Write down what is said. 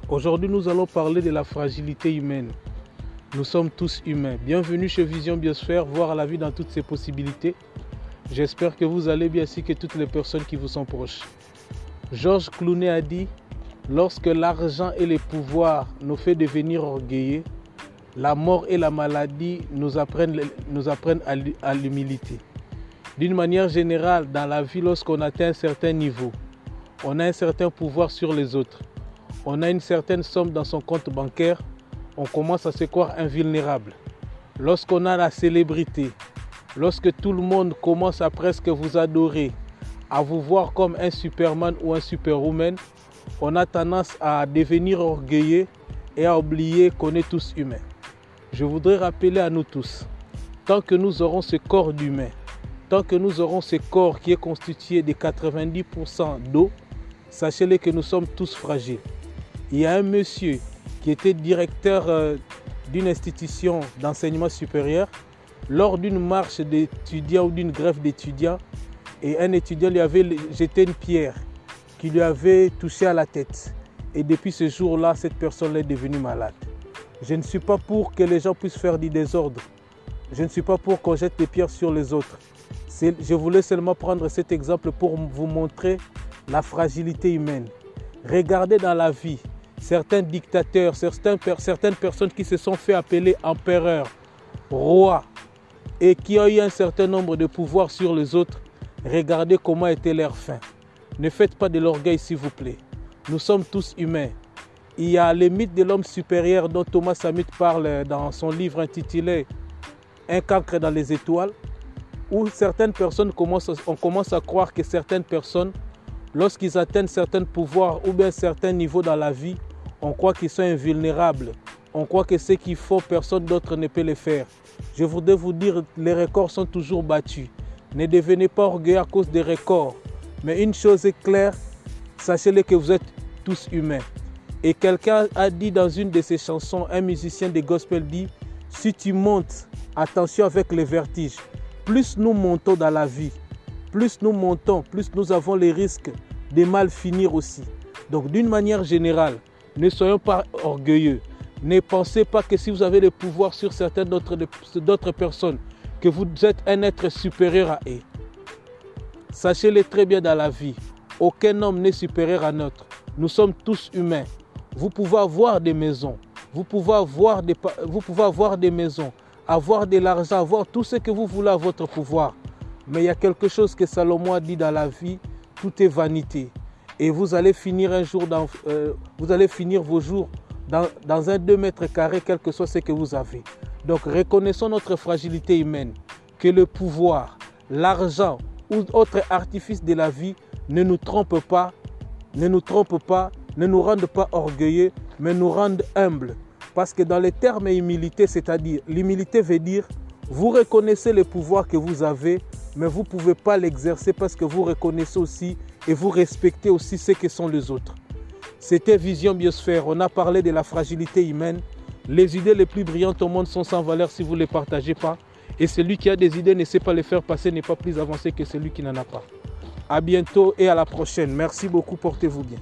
Aujourd'hui, nous allons parler de la fragilité humaine. Nous sommes tous humains. Bienvenue chez Vision Biosphère, voir la vie dans toutes ses possibilités. J'espère que vous allez bien ainsi que toutes les personnes qui vous sont proches. Georges Clooney a dit « Lorsque l'argent et les pouvoirs nous font devenir orgueilleux, la mort et la maladie nous apprennent à l'humilité. » D'une manière générale, dans la vie, lorsqu'on atteint un certain niveau, on a un certain pouvoir sur les autres, on a une certaine somme dans son compte bancaire, on commence à se croire invulnérable. Lorsqu'on a la célébrité, lorsque tout le monde commence à presque vous adorer, à vous voir comme un Superman ou un Superwoman, on a tendance à devenir orgueilleux et à oublier qu'on est tous humains. Je voudrais rappeler à nous tous, tant que nous aurons ce corps d'humain, tant que nous aurons ce corps qui est constitué de 90% d'eau, sachez-le que nous sommes tous fragiles. Il y a un monsieur qui était directeur d'une institution d'enseignement supérieur. Lors d'une marche d'étudiants ou d'une grève d'étudiants, et un étudiant lui avait jeté une pierre qui lui avait touché à la tête. Et depuis ce jour-là, cette personne est devenue malade. Je ne suis pas pour que les gens puissent faire du désordre. Je ne suis pas pour qu'on jette des pierres sur les autres. Je voulais seulement prendre cet exemple pour vous montrer la fragilité humaine. Regardez dans la vie, certains dictateurs, certaines personnes qui se sont fait appeler empereurs, rois, et qui ont eu un certain nombre de pouvoirs sur les autres, regardez comment était leur fin. Ne faites pas de l'orgueil, s'il vous plaît. Nous sommes tous humains. Il y a les mythes de l'homme supérieur dont Thomas Sammet parle dans son livre intitulé « Un cancre dans les étoiles », où certaines personnes on commence à croire que certaines personnes, lorsqu'ils atteignent certains pouvoirs ou bien certains niveaux dans la vie, on croit qu'ils sont invulnérables. On croit que ce qu'ils font, personne d'autre ne peut le faire. Je voudrais vous dire, les records sont toujours battus. Ne devenez pas orgueilleux à cause des records. Mais une chose est claire, sachez-le que vous êtes tous humains. Et quelqu'un a dit dans une de ses chansons, un musicien de gospel dit, si tu montes, attention avec les vertiges. Plus nous montons dans la vie, plus nous montons, plus nous avons les risques de mal finir aussi. Donc d'une manière générale, ne soyons pas orgueilleux. Ne pensez pas que si vous avez le pouvoir sur certaines d'autres personnes, que vous êtes un être supérieur à eux. Sachez-le très bien dans la vie, aucun homme n'est supérieur à notre. Nous sommes tous humains. Vous pouvez avoir des maisons, vous pouvez avoir des maisons, avoir de l'argent, avoir tout ce que vous voulez à votre pouvoir. Mais il y a quelque chose que Salomon a dit dans la vie, tout est vanité. Et vous allez finir vos jours dans un 2 mètres carrés, quel que soit ce que vous avez. Donc reconnaissons notre fragilité humaine, que le pouvoir, l'argent ou autre artifice de la vie ne nous trompe pas, ne nous rende pas orgueilleux, mais nous rende humbles. Parce que dans les termes humilité, c'est-à-dire, l'humilité veut dire, vous reconnaissez le pouvoir que vous avez, mais vous ne pouvez pas l'exercer parce que vous reconnaissez aussi et vous respectez aussi ce que sont les autres. C'était Vision Biosphère, on a parlé de la fragilité humaine. Les idées les plus brillantes au monde sont sans valeur si vous ne les partagez pas. Et celui qui a des idées ne sait pas les faire passer, n'est pas plus avancé que celui qui n'en a pas. À bientôt et à la prochaine. Merci beaucoup, portez-vous bien.